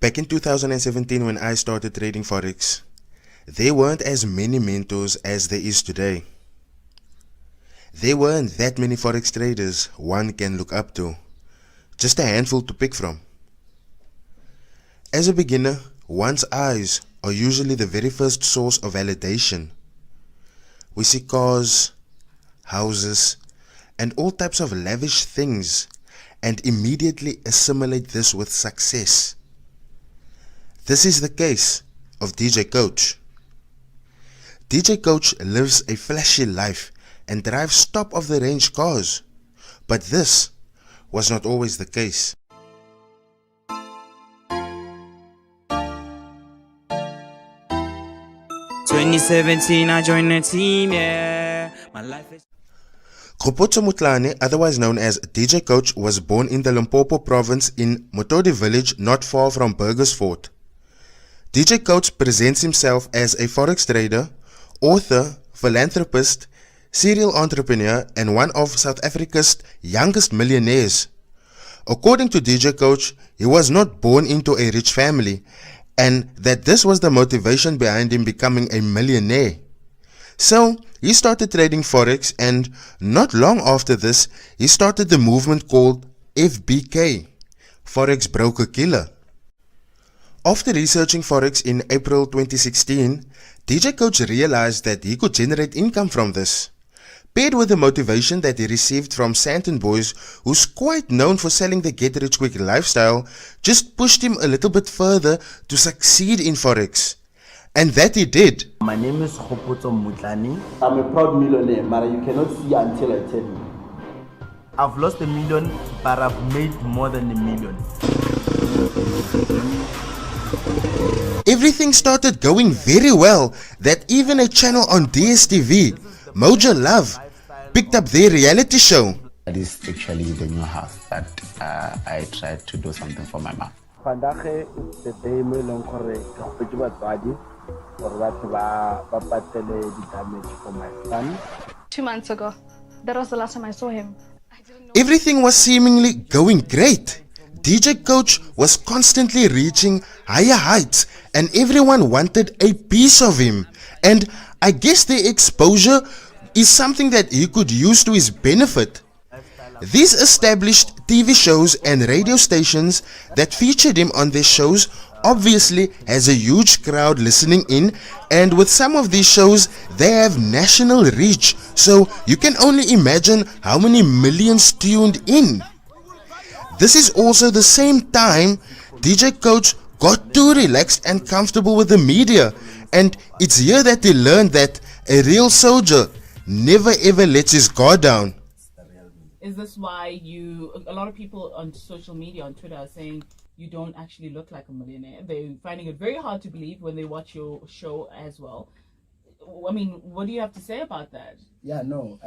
Back in 2017 when I started trading Forex, there weren't as many mentors as there is today. There weren't that many Forex traders one can look up to, just a handful to pick from. As a beginner, one's eyes are usually the very first source of validation. We see cars, houses, and all types of lavish things and immediately assimilate this with success. This is the case of DJ Coach. DJ Coach lives a flashy life and drives top-of-the-range cars, but this was not always the case. "2017, I joined the team, yeah. My life is..." Khopotso Mutlane, otherwise known as DJ Coach, was born in the Limpopo province in Motodi village not far from Burgersfort. DJ Coach presents himself as a forex trader, author, philanthropist, serial entrepreneur, and one of South Africa's youngest millionaires. According to DJ Coach, he was not born into a rich family, and that this was the motivation behind him becoming a millionaire. So, he started trading Forex, and not long after this, he started the movement called FBK, Forex Broker Killer. After researching Forex in April 2016, DJ Coach realized that he could generate income from this. Paired with the motivation that he received from Santon Boys, who's quite known for selling the get-rich-quick lifestyle, just pushed him a little bit further to succeed in Forex. And that he did. My name is Khopotso Mutlane. I'm a proud millionaire, but you cannot see until I tell you. I've lost $1 million, but I've made more than $1 million. Everything started going very well that even a channel on DSTV, Mojo Love, picked up their reality show. That is actually the new house that I tried to do something for my mom. The day me long damage for my son. 2 months ago. That was the last time I saw him. Everything was seemingly going great. DJ Coach was constantly reaching higher heights and everyone wanted a piece of him. And I guess the exposure is something that he could use to his benefit. These established TV shows and radio stations that featured him on their shows obviously has a huge crowd listening in, and with some of these shows they have national reach, so you can only imagine how many millions tuned in. This is also the same time DJ Coach got too relaxed and comfortable with the media, and it's here that he learned that a real soldier never ever lets his guard down. Is this why a lot of people on social media, on Twitter, are saying you don't actually look like a millionaire? They're finding it very hard to believe when they watch your show as well. I mean, what do you have to say about that? Yeah, no,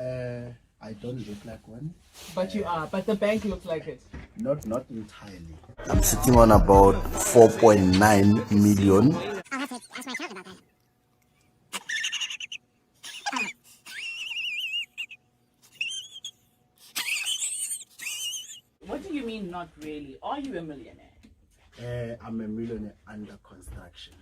I don't look like one. But you are, but the bank looks like it. Not entirely. I'm sitting on about 4.9 million. I'll have to ask my accountant about that. What do you mean not really? Are you a millionaire? I'm a millionaire under construction.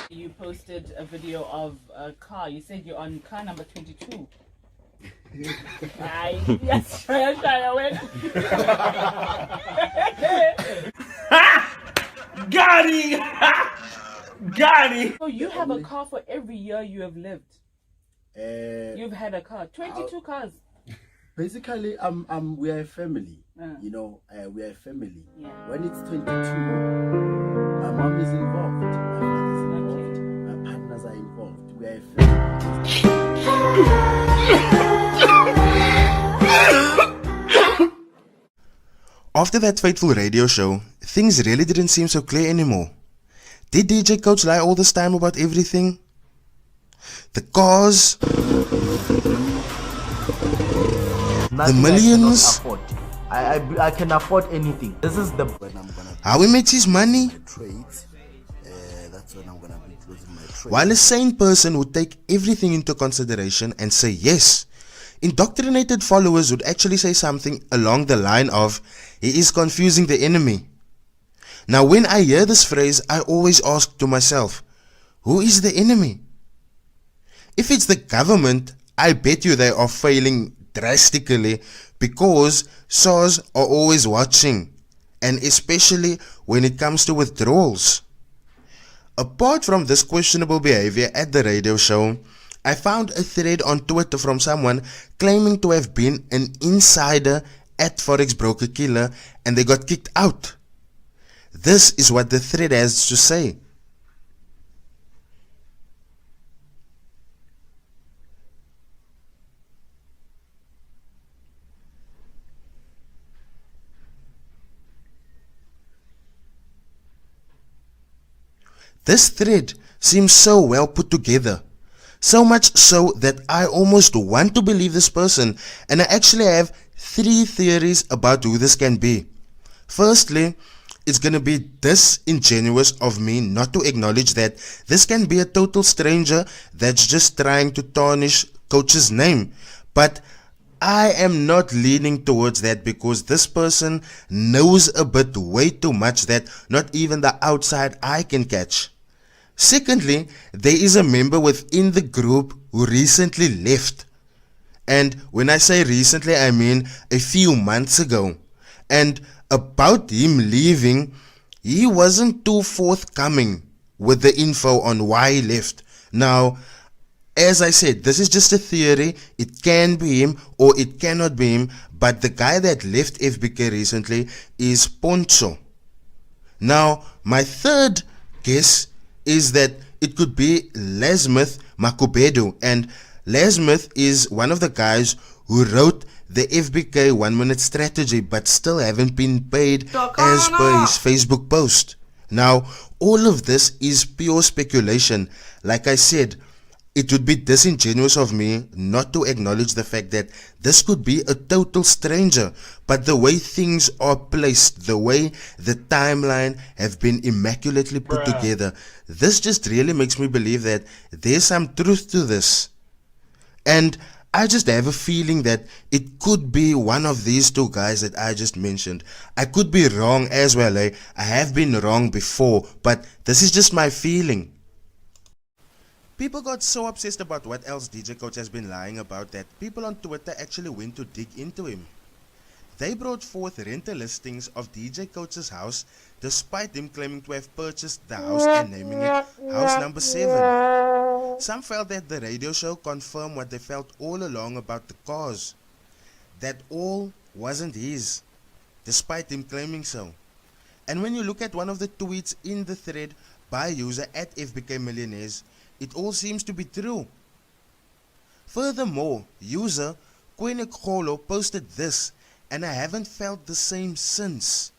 You posted a video of a car. You said you're on car number 22. Yes, I went. Got it! Got it! So you have a car for every year you have lived. You've had a car, 22 cars. Basically, we are a family. You know, we are a family. Yeah. When it's 22, my mom is involved, my father is involved, my partners are involved. We are a family. After that fateful radio show, things really didn't seem so clear anymore. Did DJ Coach lie all this time about everything? The cars, the millions, I can afford anything. This is the when I'm gonna how he makes his money. trades. That's when I'm gonna be closing my trade. While a sane person would take everything into consideration and say yes, indoctrinated followers would actually say something along the line of, he is confusing the enemy. Now when I hear this phrase, I always ask to myself, who is the enemy? If it's the government, I bet you they are failing drastically because SARS are always watching, and especially when it comes to withdrawals. Apart from this questionable behavior at the radio show, I found a thread on Twitter from someone claiming to have been an insider at Forex Broker Killer and they got kicked out. This is what the thread has to say. This thread seems so well put together, so much so that I almost want to believe this person, and I actually have 3 theories about who this can be. Firstly, it's gonna be disingenuous of me not to acknowledge that this can be a total stranger that's just trying to tarnish Coach's name, but I am not leaning towards that because this person knows a bit way too much that not even the outside eye can catch. Secondly, there is a member within the group who recently left. And when I say recently, I mean a few months ago. And about him leaving, he wasn't too forthcoming with the info on why he left. Now, as I said, this is just a theory. It can be him or it cannot be him. But the guy that left FBK recently is Poncho. Now, my third guess is that it could be Lesmith Makubedu, and Lesmith is one of the guys who wrote the FBK 1 minute strategy but still haven't been paid as per his Facebook post. Now, all of this is pure speculation. Like I said, it would be disingenuous of me not to acknowledge the fact that this could be a total stranger, but the way things are placed, the way the timeline have been immaculately put together, this just really makes me believe that there's some truth to this. And I just have a feeling that it could be one of these 2 guys that I just mentioned. I could be wrong as well. I have been wrong before, but this is just my feeling. People got so obsessed about what else DJ Coach has been lying about that people on Twitter actually went to dig into him. They brought forth rental listings of DJ Coach's house despite him claiming to have purchased the house and naming it house number 7. Some felt that the radio show confirmed what they felt all along about the cause, that all wasn't his, despite him claiming so. And when you look at one of the tweets in the thread by user at FBK Millionaires, it all seems to be true. Furthermore, user Kwenekolo posted this, and I haven't felt the same since.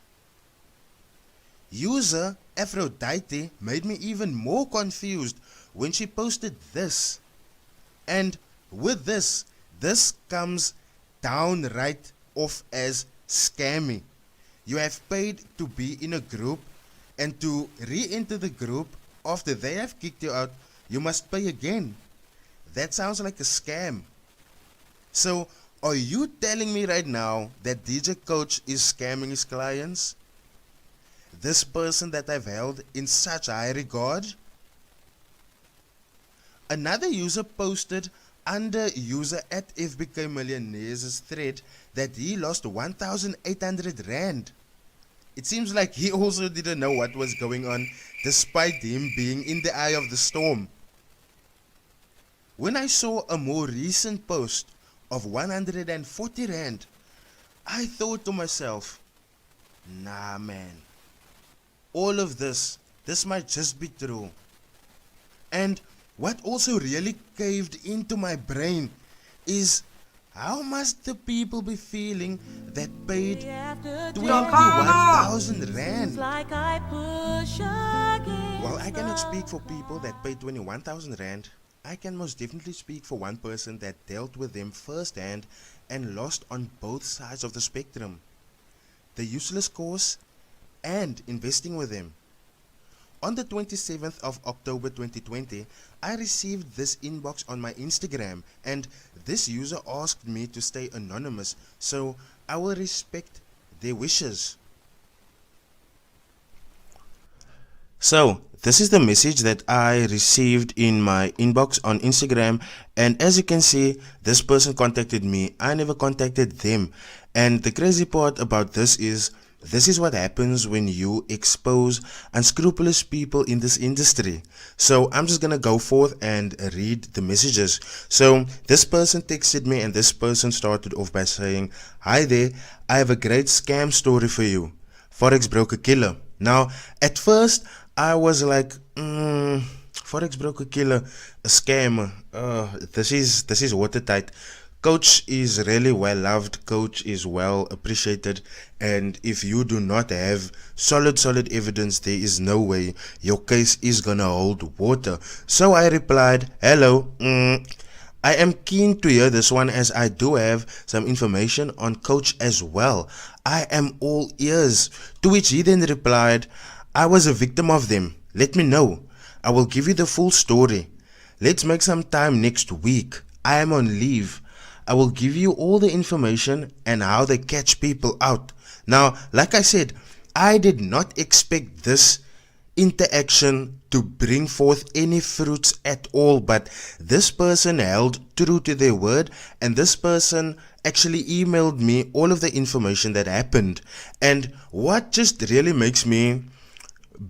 User Aphrodite made me even more confused when she posted this. And with this comes downright off as scammy. You have paid to be in a group, and to re-enter the group after they have kicked you out, you must pay again. That sounds like a scam. So, are you telling me right now that DJ Coach is scamming his clients? This person that I've held in such high regard? Another user posted under user at FBK Millionaires' thread that he lost 1,800 Rand. It seems like he also didn't know what was going on despite him being in the eye of the storm. When I saw a more recent post of 140 Rand, I thought to myself, nah man, all of this might just be true. And what also really caved into my brain is how must the people be feeling that paid 21,000 Rand? While I cannot speak for people that paid 21,000 Rand, I can most definitely speak for one person that dealt with them firsthand and lost on both sides of the spectrum. The useless course and investing with them. On the 27th of October 2020, I received this inbox on my Instagram, and this user asked me to stay anonymous, so I will respect their wishes. So, this is the message that I received in my inbox on Instagram, and as you can see, this person contacted me. I never contacted them. And the crazy part about this is what happens when you expose unscrupulous people in this industry. So I'm just gonna go forth and read the messages. So this person texted me, and this person started off by saying, "Hi there, I have a great scam story for you. Forex broker killer." Now, at first, I was like, Forex broker killer, a scammer. This is watertight. Coach is really well loved. Coach is well appreciated. And if you do not have solid evidence, there is no way your case is gonna hold water. So I replied, "Hello, I am keen to hear this one, as I do have some information on Coach as well. I am all ears." To which he then replied, "I was a victim of them. Let me know. I will give you the full story. Let's make some time next week. I am on leave. I will give you all the information and how they catch people out." Now, like I said, I did not expect this interaction to bring forth any fruits at all, but this person held true to their word, and this person actually emailed me all of the information that happened. And what just really makes me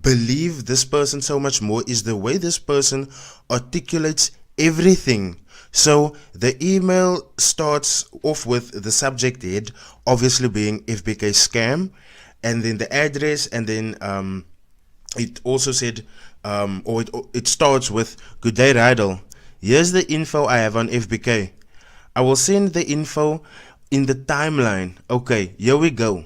believe this person so much more is the way this person articulates everything. So the email starts off with the subject head obviously being FBK scam, and then the address, and then it also said it starts with, "Good day, Rydall. Here's the info I have on FBK. I will send the info in the timeline." Okay, here we go.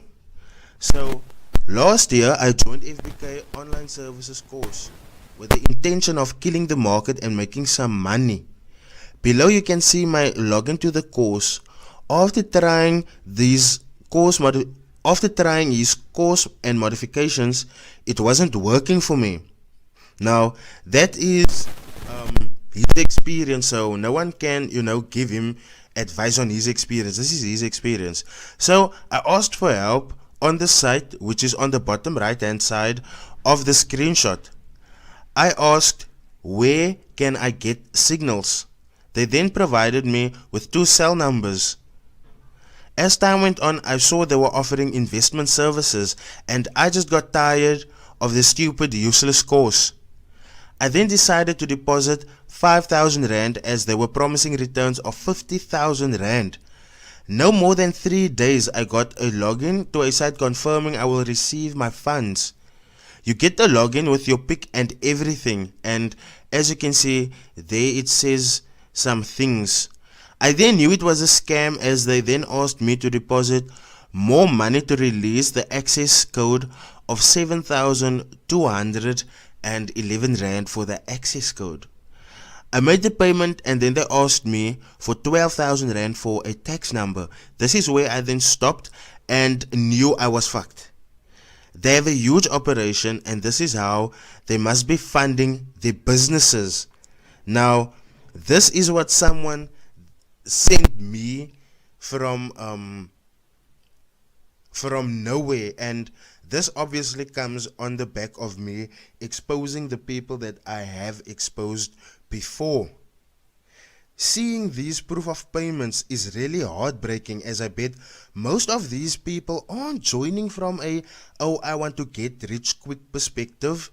So last year I joined FBK online services course with the intention of killing the market and making some money. Below you can see my login to the course. After trying his course and modifications, it wasn't working for me. Now that is his experience, so no one can give him advice on his experience. This is his experience. So I asked for help on the site, which is on the bottom right hand side of the screenshot. I asked, where can I get signals? They then provided me with 2 cell numbers. As time went on, I saw they were offering investment services, and I just got tired of the stupid, useless course. I then decided to deposit 5,000 Rand, as they were promising returns of 50,000 Rand. No more than 3 days, I got a login to a site confirming I will receive my funds. You get the login with your pick and everything, and as you can see, there it says some things. I then knew it was a scam, as they then asked me to deposit more money to release the access code of 7,211 Rand for the access code. I made the payment, and then they asked me for 12,000 Rand for a tax number. This is where I then stopped and knew I was fucked. They have a huge operation, and this is how they must be funding their businesses. Now, this is what someone sent me from nowhere, and this obviously comes on the back of me exposing the people that I have exposed before. Seeing these proof of payments is really heartbreaking, as I bet most of these people aren't joining from a I want to get rich quick perspective,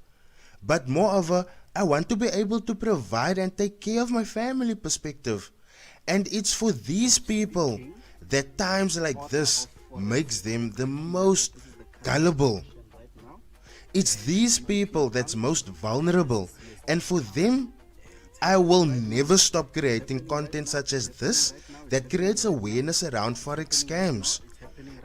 but more of a I want to be able to provide and take care of my family perspective. And it's for these people that times like this makes them the most gullible. It's these people that's most vulnerable, and for them, I will never stop creating content such as this that creates awareness around forex scams.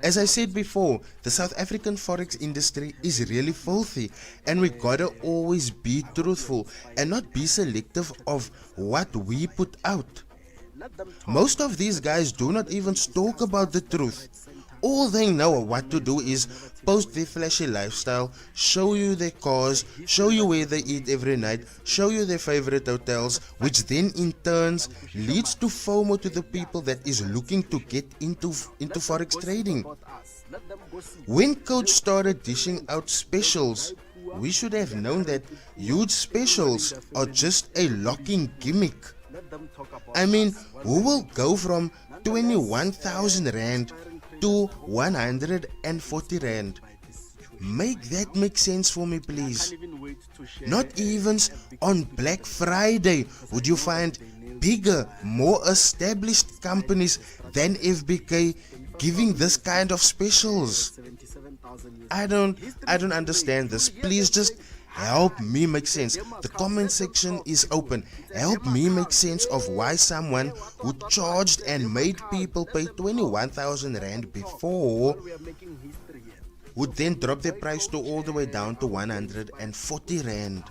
As I said before, the South African forex industry is really filthy, and we gotta always be truthful and not be selective of what we put out. Most of these guys do not even talk about the truth. All they know what to do is post their flashy lifestyle, show you their cars, show you where they eat every night, show you their favorite hotels, which then in turns leads to FOMO to the people that is looking to get into forex trading. When Coach started dishing out specials, we should have known that huge specials are just a locking gimmick. I mean, who will go from 21,000 Rand to 140 Rand? Make that make sense for me, please. Not even on Black Friday would you find bigger, more established companies than FBK giving this kind of specials. I don't understand this. Please just help me make sense. The comment section is open. Help me make sense of why someone who charged and made people pay 21,000 Rand before would then drop their price to all the way down to 140 Rand.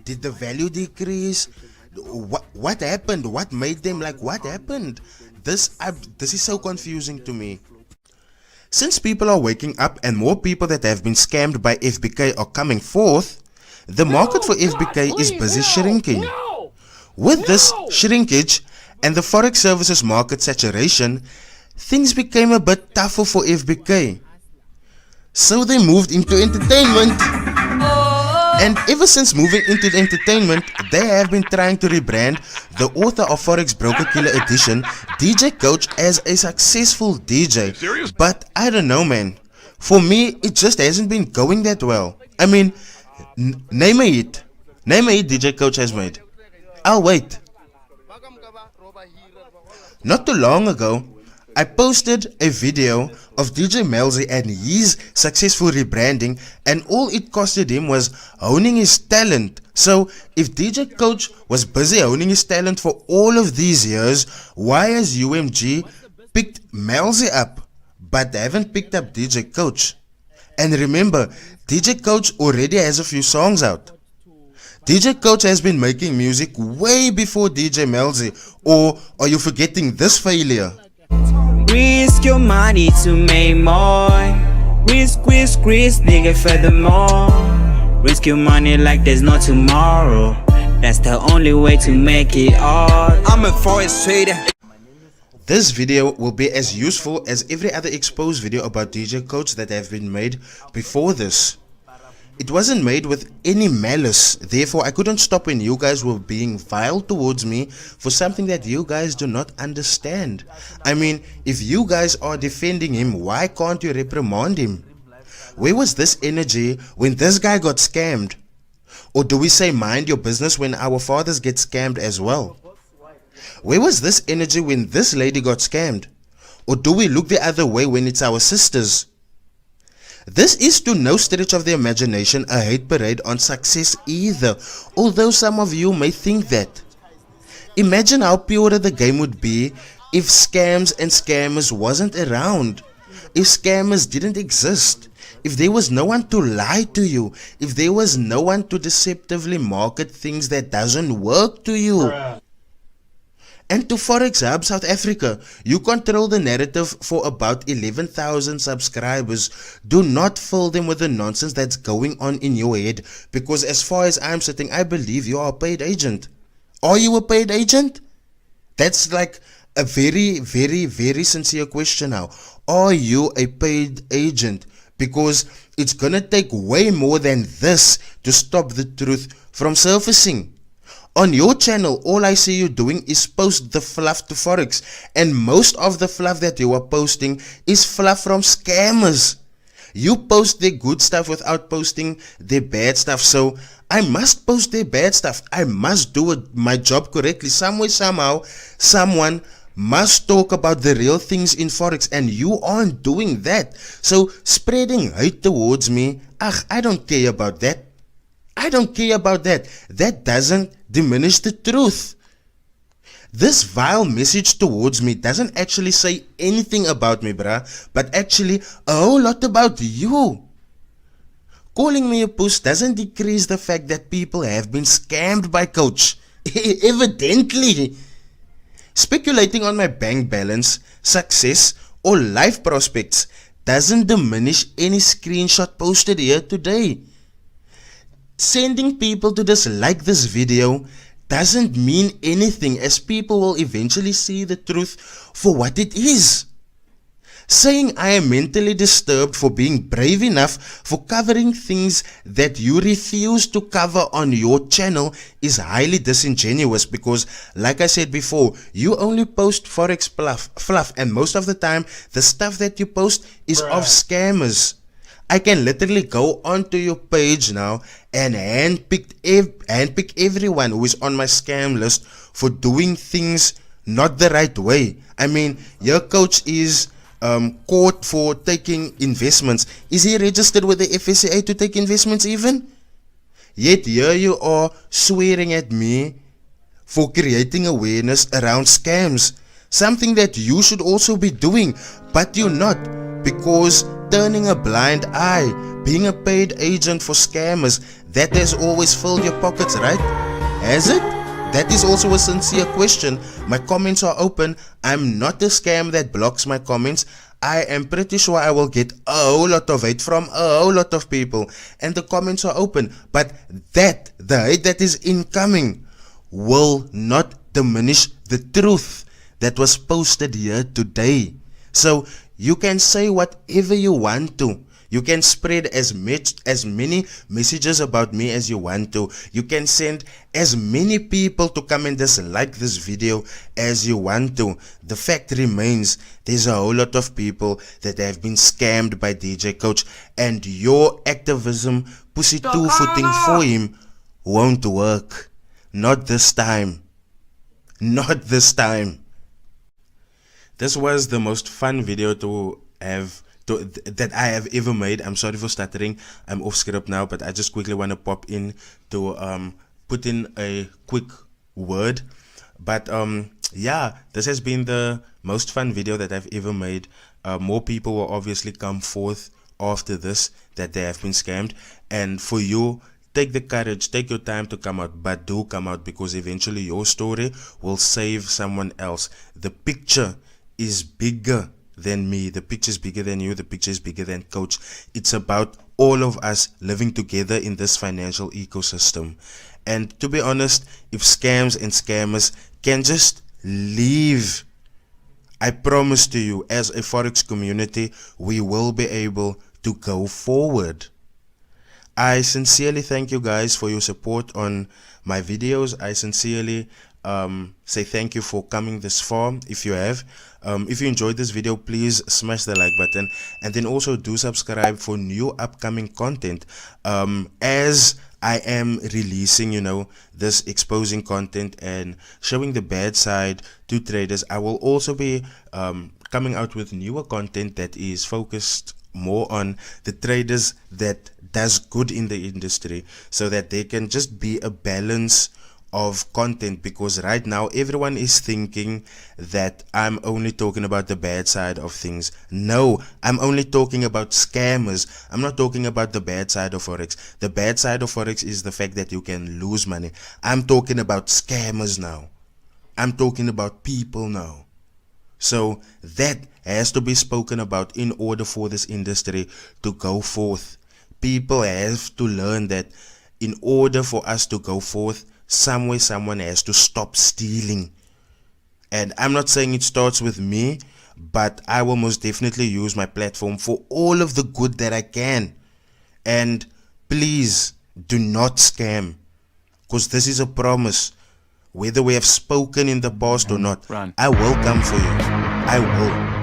Did the value decrease? What happened? What made them like, what happened? This is so confusing to me. Since people are waking up and more people that have been scammed by FBK are coming forth, the market for FBK is busy shrinking. With this shrinkage and the forex services market saturation, things became a bit tougher for FBK. So they moved into entertainment. And ever since moving into the entertainment, they have been trying to rebrand the author of Forex Broker Killer Edition, DJ Coach, as a successful DJ. But I don't know, man. For me, it just hasn't been going that well. I mean, name a hit. Name a hit DJ Coach has made. I'll wait. Not too long ago, I posted a video of DJ Melzy and his successful rebranding, and all it costed him was honing his talent. So if DJ Coach was busy honing his talent for all of these years, why has UMG picked Melzy up but haven't picked up DJ Coach? And remember, DJ Coach already has a few songs out. DJ Coach has been making music way before DJ Melzy. Or are you forgetting this failure? Risk your money to make more. Risk, nigga, furthermore. Risk your money like there's no tomorrow. That's the only way to make it all. I'm a forex trader. This video will be as useful as every other exposed video about DJ Coach that have been made before this. It wasn't made with any malice, therefore I couldn't stop when you guys were being vile towards me for something that you guys do not understand. I mean, if you guys are defending him, why can't you reprimand him? Where was this energy when this guy got scammed? Or do we say mind your business when our fathers get scammed as well? Where was this energy when this lady got scammed? Or do we look the other way when it's our sisters? This is to no stretch of the imagination a hate parade on success either, although some of you may think that. Imagine how purer the game would be if scams and scammers wasn't around, if scammers didn't exist, if there was no one to lie to you, if there was no one to deceptively market things that doesn't work to you. And to Forex Hub South Africa, you control the narrative for about 11,000 subscribers. Do not fill them with the nonsense that's going on in your head, because as far as I'm sitting, I believe you are a paid agent. Are you a paid agent? That's like a very, very, very sincere question now. Are you a paid agent? Because it's gonna take way more than this to stop the truth from surfacing. On your channel, all I see you doing is post the fluff to Forex, and most of the fluff that you are posting is fluff from scammers. You post their good stuff without posting their bad stuff, so I must post their bad stuff. I must do my job correctly. Some way, somehow, someone must talk about the real things in Forex, and you aren't doing that. So spreading hate towards me, I don't care about that. I don't care about that. That doesn't diminish the truth. This vile message towards me doesn't actually say anything about me, bruh, but actually a whole lot about you. Calling me a puss doesn't decrease the fact that people have been scammed by Coach. Evidently. Speculating on my bank balance, success, or life prospects doesn't diminish any screenshot posted here today. Sending people to dislike this video doesn't mean anything, as people will eventually see the truth for what it is. Saying I am mentally disturbed for being brave enough for covering things that you refuse to cover on your channel is highly disingenuous, because like I said before, you only post forex fluff, and most of the time the stuff that you post is of scammers. I can literally go onto your page now and handpick everyone who is on my scam list for doing things not the right way. I mean, your coach is caught for taking investments. Is he registered with the FSCA to take investments even? Yet here you are swearing at me for creating awareness around scams, something that you should also be doing, but you're not, because turning a blind eye, being a paid agent for scammers, that has always filled your pockets, right? Has it? That is also a sincere question. My comments are open. I'm not a scam that blocks my comments. I am pretty sure I will get a whole lot of hate from a whole lot of people, and the comments are open. But the hate that is incoming will not diminish the truth that was posted here today. So you can say whatever you want to. You can spread as many messages about me as you want to. You can send as many people to come and dislike this video as you want to. The fact remains, there's a whole lot of people that have been scammed by DJ Coach, and your activism, pussy two-footing for him, won't work. Not this time. Not this time. This was the most fun video that I have ever made. I'm sorry for stuttering. I'm off script now, but I just quickly want to pop in to put in a quick word. But yeah, this has been the most fun video that I've ever made. More people will obviously come forth after this that they have been scammed, and for you, take the courage, take your time to come out, but do come out, because eventually your story will save someone else. The picture is bigger than me. The picture is bigger than you. The picture is bigger than Coach. It's about all of us living together in this financial ecosystem. And to be honest, if scams and scammers can just leave, I promise to you, as a Forex community, we will be able to go forward. I sincerely thank you guys for your support on my videos. I sincerely say thank you for coming this far. If you have, if you enjoyed this video, please smash the like button, and then also do subscribe for new upcoming content. As I am releasing, this exposing content and showing the bad side to traders, I will also be coming out with newer content that is focused more on the traders that does good in the industry, so that there can just be a balance of content, because right now everyone is thinking that I'm only talking about the bad side of things. No, I'm only talking about scammers. I'm not talking about the bad side of Forex. The bad side of Forex is the fact that you can lose money. I'm talking about scammers now. I'm talking about people now. So that has to be spoken about in order for this industry to go forth. People have to learn that in order for us to go forth, somewhere someone has to stop stealing. And I'm not saying it starts with me, but I will most definitely use my platform for all of the good that I can. And please do not scam, because this is a promise. Whether we have spoken in the past or not, I will come for you. I will.